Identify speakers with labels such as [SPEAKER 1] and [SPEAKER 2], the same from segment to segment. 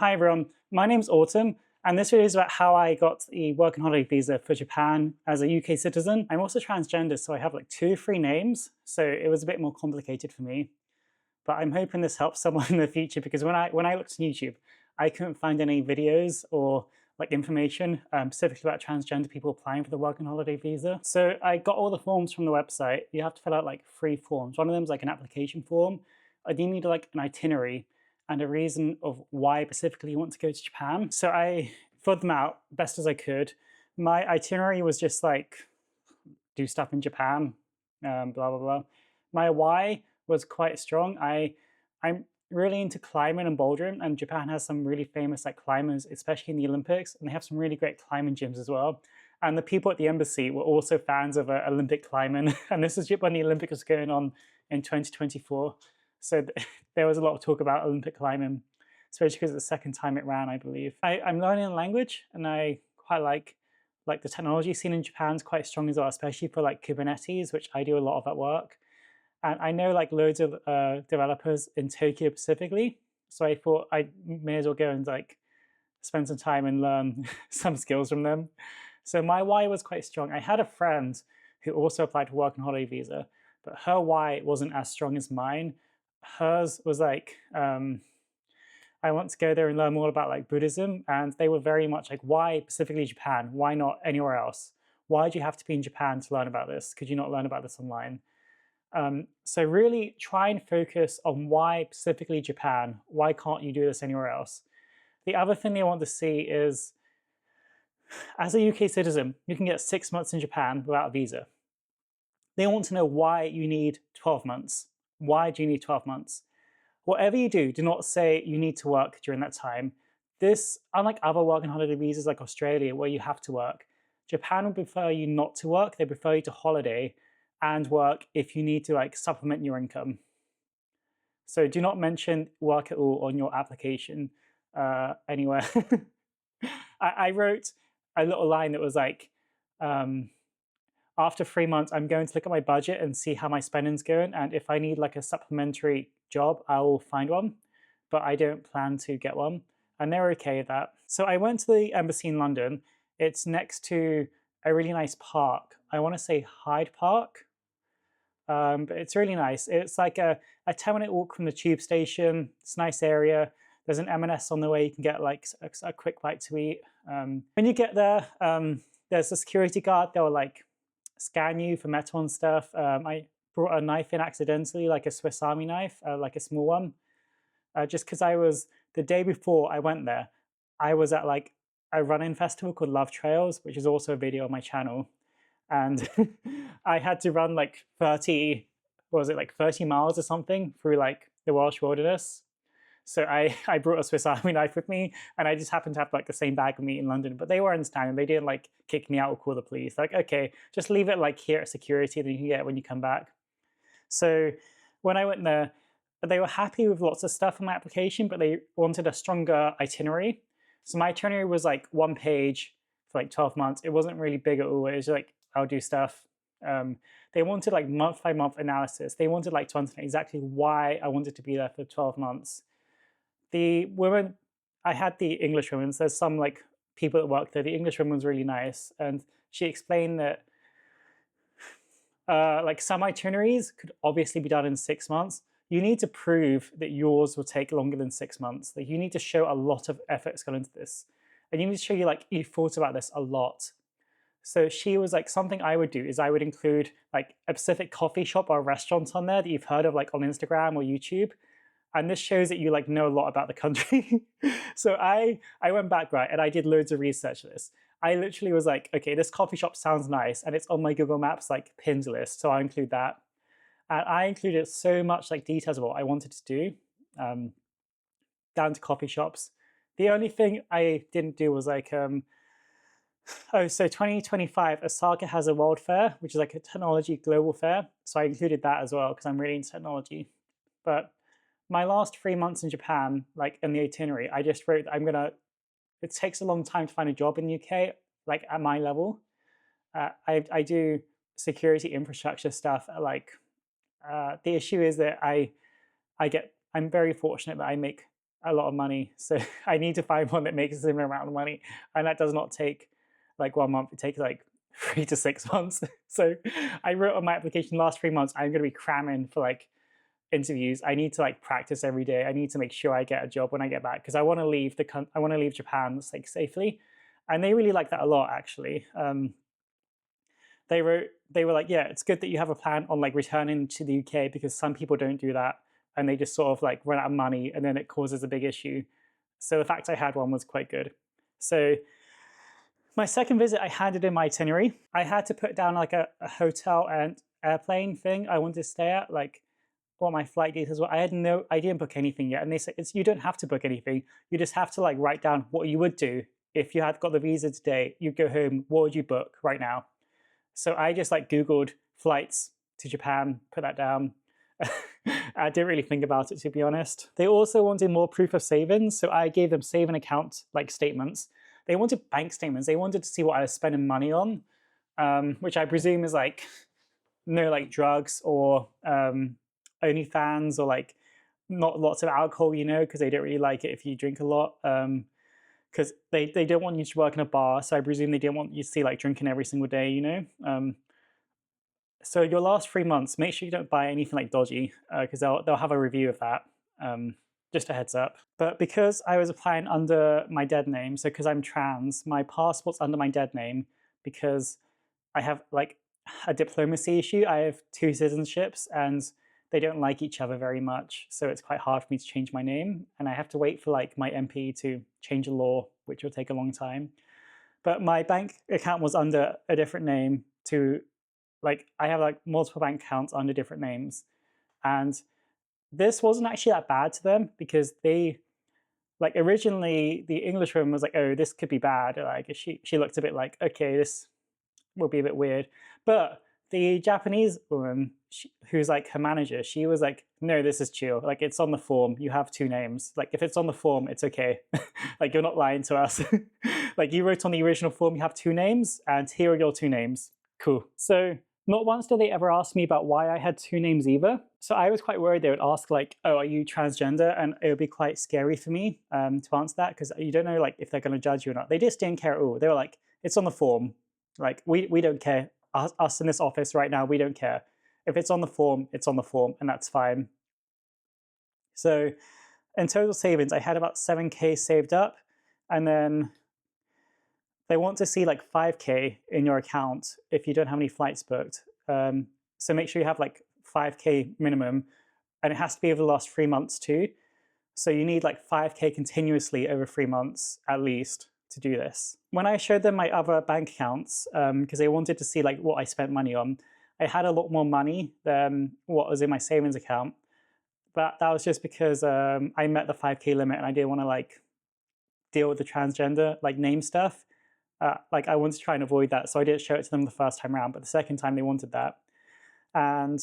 [SPEAKER 1] Hi everyone, my name's Autumn, and this video is about how I got the work and holiday visa for Japan as a UK citizen. I'm also transgender, so I have like 2 or 3 names, so it was a bit more complicated for me. But I'm hoping this helps someone in the future because when I looked on YouTube, I couldn't find any videos or like information specifically about transgender people applying for the work and holiday visa. So I got all the forms from the website. You have to fill out like 3 forms. One of them is like an application form. I do need like an itinerary and a reason of why specifically you want to go to Japan. So I filled them out best as I could. My itinerary was just like do stuff in Japan, blah blah blah. My why was quite strong. I'm really into climbing and bouldering, and Japan has some really famous like climbers, especially in the Olympics, and they have some really great climbing gyms as well. And the people at the embassy were also fans of Olympic climbing, and this is when the Olympics was going on in 2024. So there was a lot of talk about Olympic climbing, especially because it's the second time it ran, I believe. I'm learning a language, and I quite like the technology scene in Japan is quite strong as well, especially for like Kubernetes, which I do a lot of at work. And I know like loads of developers in Tokyo specifically, so I thought I may as well go and like spend some time and learn some skills from them. So my why was quite strong. I had a friend who also applied for work and holiday visa, but her why wasn't as strong as mine. Hers was like, I want to go there and learn more about like Buddhism, and they were very much like, why specifically Japan? Why not anywhere else? Why do you have to be in Japan to learn about this? Could you not learn about this online? So really try and focus on why specifically Japan. Why can't you do this anywhere else? The other thing they want to see is, as a UK citizen, you can get 6 months in Japan without a visa. They want to know why you need 12 months. Why do you need 12 months? Whatever you do, do not say you need to work during that time. This, unlike other work and holiday visas like Australia, where you have to work, Japan would prefer you not to work. They prefer you to holiday and work if you need to like supplement your income. So do not mention work at all on your application anywhere. I wrote a little line that was like, after 3 months, I'm going to look at my budget and see how my spending's going. And if I need like a supplementary job, I will find one, but I don't plan to get one. And they're okay with that. So I went to the embassy in London. It's next to a really nice park. I want to say Hyde Park. But it's really nice. It's like a 10-minute walk from the tube station. It's a nice area. There's an M&S on the way. You can get like a quick bite to eat. When you get there, there's a security guard. They'll like scan you for metal and stuff. I brought a knife in accidentally, like a Swiss Army knife, like a small one. Just because the day before I went there, I was at like a running festival called Love Trails, which is also a video on my channel. And I had to run like 30, what was it, like 30 miles or something through like the Welsh wilderness. So I brought a Swiss Army knife with me, and I just happened to have like the same bag with me in London, but they were understanding. They didn't like kick me out or call the police. Like, okay, just leave it like here at security, then you can get it when you come back. So when I went there, they were happy with lots of stuff in my application, but they wanted a stronger itinerary. So my itinerary was like 1 page for like 12 months. It wasn't really big at all. It was like, I'll do stuff. They wanted like month by month analysis. They wanted like to understand exactly why I wanted to be there for 12 months. The women, I had the English women, so there's some like people that work there. The English woman was really nice, and she explained that like some itineraries could obviously be done in 6 months. You need to prove that yours will take longer than 6 months. Like you need to show a lot of effort's gone into this, and you need to show you thought about this a lot. So she was like, something I would do is I would include like a specific coffee shop or restaurant on there that you've heard of like on Instagram or YouTube. And this shows that you like know a lot about the country. So I went back, right, and I did loads of research for this. I literally was like, okay, this coffee shop sounds nice, and it's on my Google Maps like pinned list, so I include that. And I included so much like details of what I wanted to do, down to coffee shops. The only thing I didn't do was like, oh, so 2025, Osaka has a world fair, which is like a technology global fair. So I included that as well because I'm really into technology. But my last 3 months in Japan, like in the itinerary, I just wrote it takes a long time to find a job in the UK, like at my level. I do security infrastructure stuff. Like the issue is that I'm very fortunate that I make a lot of money. So I need to find one that makes a similar amount of money. And that does not take like 1 month. It takes like 3 to 6 months. So I wrote on my application last 3 months, I'm going to be cramming for like interviews. I need to like practice every day. I need to make sure I get a job when I get back because I want to leave I want to leave Japan like safely. And they really like that a lot, actually. They were like, yeah, it's good that you have a plan on like returning to the UK because some people don't do that and they just sort of like run out of money and then it causes a big issue. So the fact I had one was quite good. So my second visit, I handed in my itinerary. I had to put down like a hotel and airplane thing I wanted to stay at, like what my flight details were. I didn't book anything yet. And they said, you don't have to book anything. You just have to like write down what you would do. If you had got the visa today, you'd go home, what would you book right now? So I just like Googled flights to Japan, put that down. I didn't really think about it, to be honest. They also wanted more proof of savings. So I gave them saving account like statements. They wanted bank statements. They wanted to see what I was spending money on, which I presume is like no like drugs or OnlyFans or like not lots of alcohol, you know, because they don't really like it if you drink a lot. Because they don't want you to work in a bar, so I presume they didn't want you to see like drinking every single day, you know. So your last 3 months, make sure you don't buy anything like dodgy, because they'll have a review of that. Just a heads up. But because I was applying under my dead name, so because I'm trans, my passport's under my dead name because I have like a diplomacy issue. I have 2 citizenships and they don't like each other very much. So it's quite hard for me to change my name. And I have to wait for like my MP to change a law, which will take a long time. But my bank account was under a different name to like, I have like multiple bank accounts under different names. And this wasn't actually that bad to them because they, like originally the English woman was like, oh, this could be bad. Like she looked a bit like, okay, this will be a bit weird. But the Japanese woman, who's like her manager, she was like, no, this is chill. Like it's on the form. You have 2 names. Like if it's on the form, it's okay. Like you're not lying to us. Like you wrote on the original form, you have 2 names and here are your 2 names. Cool. So not once did they ever ask me about why I had 2 names either. So I was quite worried they would ask like, oh, are you transgender? And it would be quite scary for me to answer that because you don't know like if they're going to judge you or not. They just didn't care at all. They were like, it's on the form. Like we don't care. Us in this office right now, we don't care. If it's on the form, it's on the form and that's fine. So in total savings, I had about 7K saved up and then they want to see like 5K in your account if you don't have any flights booked. So make sure you have like 5K minimum and it has to be over the last 3 months too. So you need like 5K continuously over 3 months at least to do this. When I showed them my other bank accounts, because they wanted to see like what I spent money on, I had a lot more money than what was in my savings account. But that was just because I met the 5K limit and I didn't want to like deal with the transgender like name stuff. Like I wanted to try and avoid that, so I didn't show it to them the first time around, but the second time they wanted that. And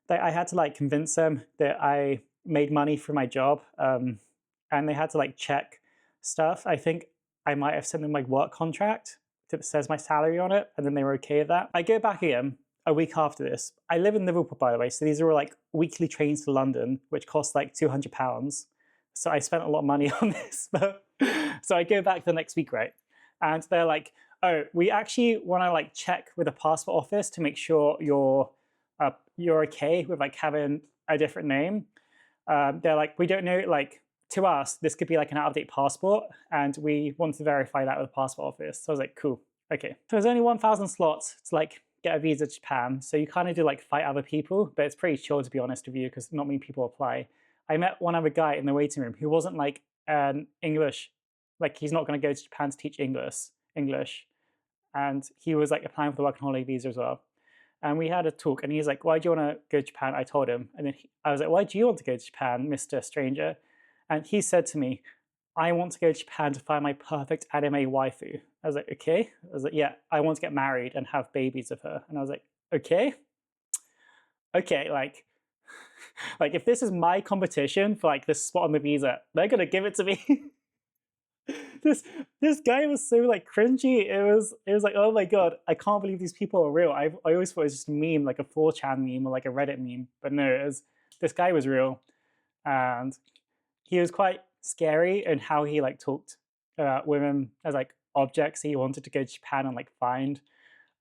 [SPEAKER 1] I had to like convince them that I made money for my job, and they had to like check stuff. I think I might have sent them my work contract that says my salary on it, and then they were okay with that. I go back again a week after this. I live in Liverpool, by the way, so these are all like weekly trains to London, which cost like £200. So I spent a lot of money on this. So I go back the next week, right? And they're like, oh, we actually want to like check with the passport office to make sure you're okay with like having a different name. They're like, we don't know, like to us, this could be like an out-of-date passport and we want to verify that with the passport office. So I was like, cool, okay. So there's only 1,000 slots to like get a visa to Japan. So you kind of do like fight other people, but it's pretty chill to be honest with you because not many people apply. I met one other guy in the waiting room who wasn't like an English, like he's not going to go to Japan to teach English. And he was like applying for the work and holiday visa as well. And we had a talk and he's like, why do you want to go to Japan? I told him. And then I was like, why do you want to go to Japan, Mr. Stranger? And he said to me, I want to go to Japan to find my perfect anime waifu. I was like, okay. I was like, yeah, I want to get married and have babies with her. And I was like, okay, like if this is my competition for like this spot on the visa, they're gonna give it to me. This guy was so like cringy. It was like, oh my god, I can't believe these people are real. I always thought it was just a meme, like a 4chan meme or like a Reddit meme, but no, this guy was real, and he was quite scary and how he like talked about women as like objects he wanted to go to Japan and like find.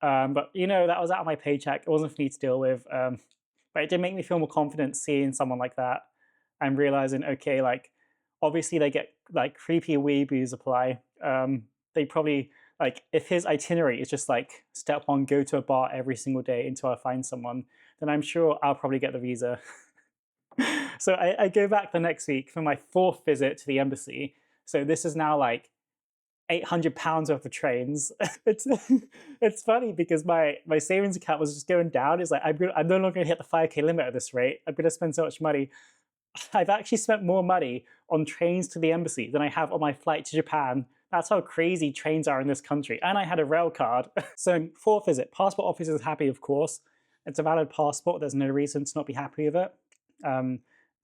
[SPEAKER 1] But you know, that was out of my paycheck. It wasn't for me to deal with. But it did make me feel more confident seeing someone like that and realizing, okay, like obviously they get like creepy weeaboos apply. They probably like if his itinerary is just like step one, go to a bar every single day until I find someone, then I'm sure I'll probably get the visa. So I go back the next week for my 4th visit to the embassy. So this is now like £800 worth of trains. it's it's funny because my savings account was just going down. It's like I'm no longer going to hit the 5K limit at this rate. I'm going to spend so much money. I've actually spent more money on trains to the embassy than I have on my flight to Japan. That's how crazy trains are in this country. And I had a rail card. So 4th visit, passport office is happy, of course. It's a valid passport. There's no reason to not be happy with it.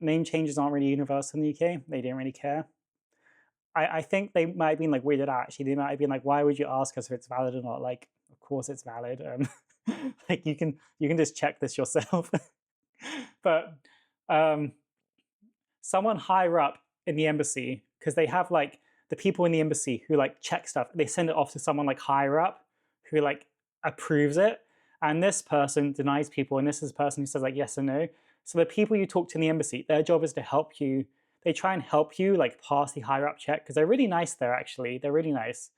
[SPEAKER 1] Name changes aren't really universal in the UK. They didn't really care. I think they might have been like weirded out actually. They might have been like, why would you ask us if it's valid or not? Like, of course it's valid. Like you can just check this yourself. But someone higher up in the embassy, because they have like the people in the embassy who like check stuff, they send it off to someone like higher up who like approves it. And this person denies people, and this is the person who says like yes or no. So the people you talk to in the embassy, their job is to help you. They try and help you like pass the higher up check because they're really nice there actually. They're really nice.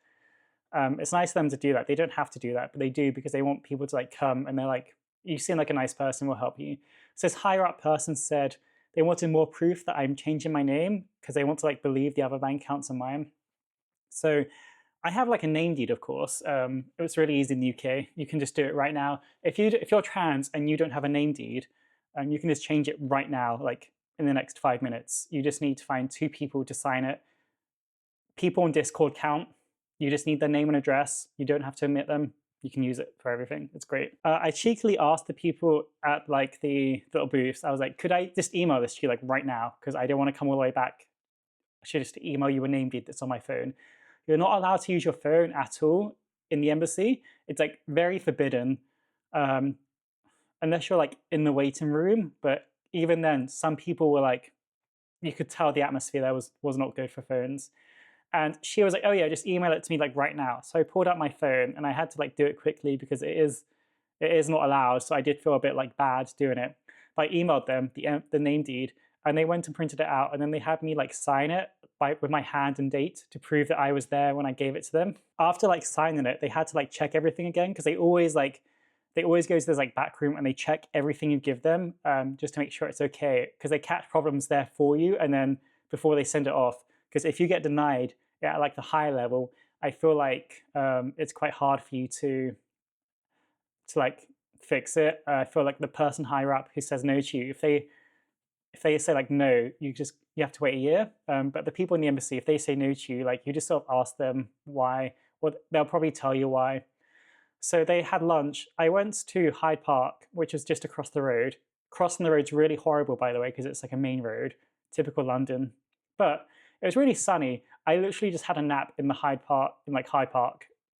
[SPEAKER 1] It's nice of them to do that. They don't have to do that, but they do because they want people to like come and they're like, you seem like a nice person, we'll help you. So this higher up person said they wanted more proof that I'm changing my name because they want to like believe the other bank accounts are mine. So I have like a name deed, of course. It was really easy in the UK. You can just do it right now. If you're trans and you don't have a name deed, you can just change it right now, like in the next 5 minutes. You just need to find 2 people to sign it. People on Discord count. You just need their name and address. You don't have to admit them. You can use it for everything. It's great. I cheekily asked the people at like the little booths, I was like, could I just email this to you like right now? Because I don't want to come all the way back. I should just email you a name deed that's on my phone. You're not allowed to use your phone at all in the embassy. It's like very forbidden. Unless you're like in the waiting room, but even then, some people were like, you could tell the atmosphere there was not good for phones. And she was like, oh yeah, just email it to me like right now. So I pulled out my phone and I had to like do it quickly because it is not allowed. So I did feel a bit like bad doing it. But I emailed them the name deed and they went and printed it out. And then they had me like sign it with my hand and date to prove that I was there when I gave it to them. After like signing it, they had to like check everything again because they always go to this like back room and they check everything you give them just to make sure it's okay because they catch problems there for you and then before they send it off. Because if you get denied at like the higher level, I feel like it's quite hard for you to like fix it. I feel like the person higher up who says no to you, if they say like no, you have to wait a year. But the people in the embassy, if they say no to you, like you just sort of ask them why, or they'll probably tell you why. So they had lunch. I went to Hyde Park, which is just across the road. Crossing the road's really horrible, by the way, because it's like a main road, typical London. But it was really sunny. I literally just had a nap in Hyde Park.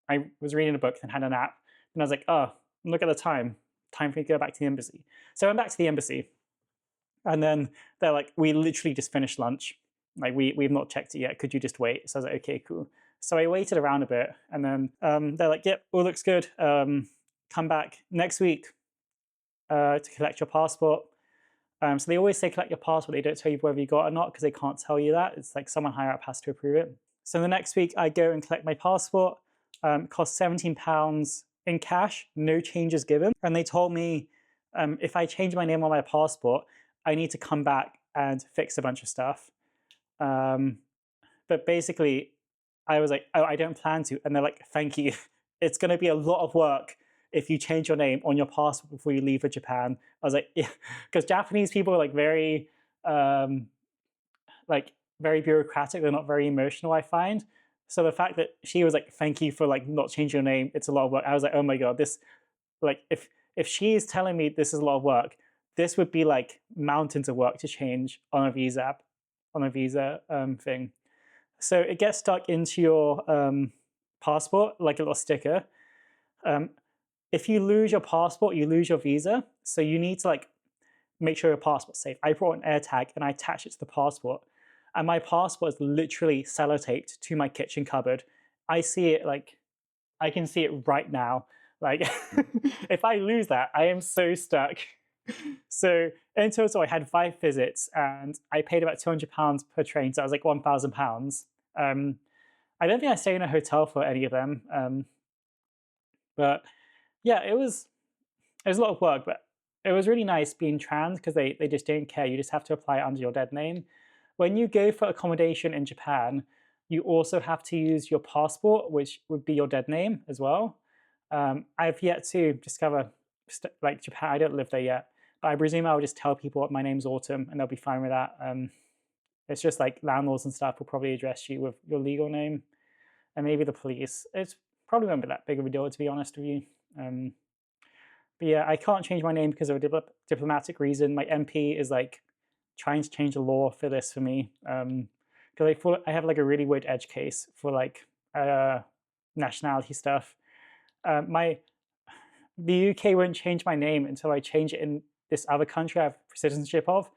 [SPEAKER 1] I was reading a book and had a nap. And I was like, oh, look at the time. Time for me to go back to the embassy. So I went back to the embassy. And then they're like, we literally just finished lunch. Like, we've not checked it yet. Could you just wait? So I was like, okay, cool. So I waited around a bit. And then they're like, yep, all looks good. Come back next week to collect your passport. So they always say collect your passport. They don't tell you whether you got it or not because they can't tell you that. It's like someone higher up has to approve it. So the next week I go and collect my passport. Cost £17 in cash, no changes given. And they told me if I change my name on my passport, I need to come back and fix a bunch of stuff. But basically, I was like, oh, I don't plan to. And they're like, thank you. It's going to be a lot of work if you change your name on your passport before you leave for Japan. I was like, yeah, because Japanese people are like very bureaucratic. They're not very emotional, I find. So the fact that she was like, thank you for like not changing your name, it's a lot of work. I was like, oh my God, this, like, if she is telling me this is a lot of work, this would be like mountains of work to change on a visa thing. So it gets stuck into your passport, like a little sticker. If you lose your passport, you lose your visa. So you need to like make sure your passport's safe. I brought an AirTag and I attached it to the passport. and my passport is literally sellotaped to my kitchen cupboard. I see it like, I can see it right now. Like, if I lose that, I am so stuck. So in total, I had 5 visits, and I paid about £200 per train, so that was like £1,000. I don't think I stayed in a hotel for any of them, but yeah, it was a lot of work, but it was really nice being trans because they just don't care. You just have to apply it under your dead name. When you go for accommodation in Japan, you also have to use your passport, which would be your dead name as well. I've yet to discover like Japan. I don't live there yet, but I presume I'll just tell people my name's Autumn, and they'll be fine with that. It's just like landlords and stuff will probably address you with your legal name, and maybe the police. It's probably won't be that big of a deal, to be honest with you. But yeah, I can't change my name because of a diplomatic reason. My MP is like trying to change the law for this for me, because I have like a really weird edge case for like nationality stuff. The UK won't change my name until I change it in this other country I have citizenship of,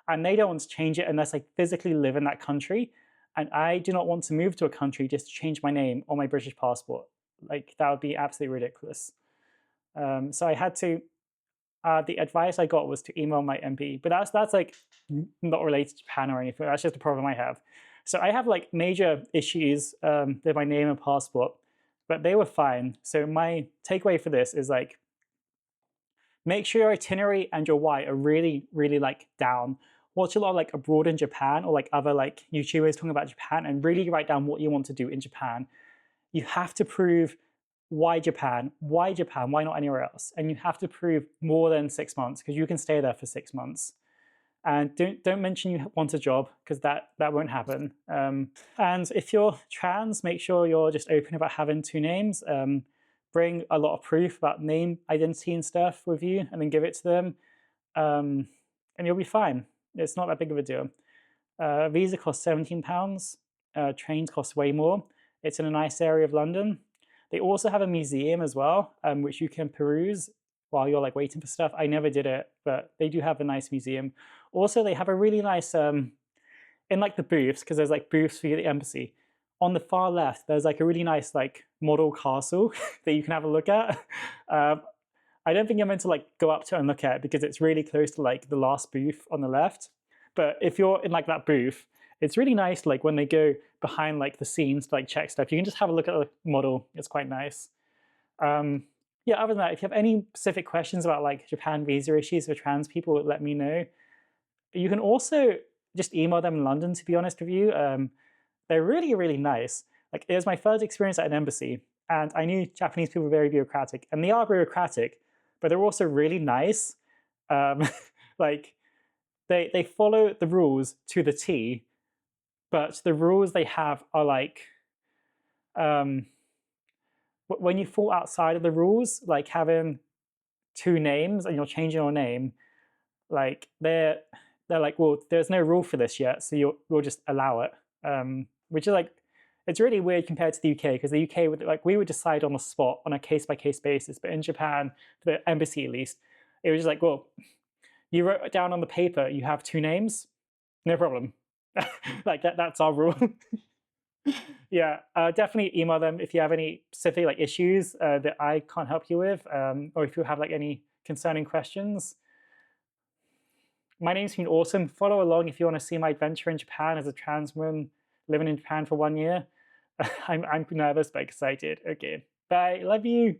[SPEAKER 1] and they don't want to change it unless I physically live in that country. And I do not want to move to a country just to change my name on my British passport. Like, that would be absolutely ridiculous. So I had to. The advice I got was to email my MP, but that's like not related to Japan or anything. That's just a problem I have. So I have like major issues with my name and passport, but they were fine. So my takeaway for this is like, make sure your itinerary and your why are really, really like down. Watch a lot of like abroad in Japan or like other like YouTubers talking about Japan, and really write down what you want to do in Japan. You have to prove why Japan, why Japan, why not anywhere else? And you have to prove more than 6 months, because you can stay there for 6 months. And don't mention you want a job, because that won't happen. And if you're trans, make sure you're just open about having 2 names. Bring a lot of proof about name identity and stuff with you, and then give it to them, and you'll be fine. It's not that big of a deal. Visa costs £17. Trains cost way more. It's in a nice area of London. They also have a museum as well, which you can peruse while you're like waiting for stuff. I never did it, but they do have a nice museum. Also, they have a really nice, in like the booths, because there's like booths for the embassy. On the far left, there's like a really nice like model castle that you can have a look at. I don't think you're meant to like go up to it and look at it, because it's really close to like the last booth on the left. But if you're in like that booth, it's really nice, like when they go behind like the scenes to like check stuff, you can just have a look at the model. It's quite nice. Yeah, other than that, if you have any specific questions about like Japan visa issues for trans people, let me know. You can also just email them in London, to be honest with you. They're really, really nice. Like, it was my first experience at an embassy, and I knew Japanese people were very bureaucratic, and they are bureaucratic, but they're also really nice. Like, they follow the rules to the T, but the rules they have are like, when you fall outside of the rules, like having 2 names and you're changing your name, like they're like, well, there's no rule for this yet, so we'll just allow it. Which is like, it's really weird compared to the UK, because the UK would like, we would decide on the spot on a case-by-case basis, but in Japan, for the embassy at least, it was just like, well, you wrote it down on the paper, you have 2 names, no problem. Like that's our rule. Yeah, definitely email them if you have any specific like issues that I can't help you with, or if you have like any concerning questions. My name's been Autumn. Follow along if you want to see my adventure in Japan as a trans woman living in Japan for 1 year. I'm nervous but excited. Okay, bye. Love you.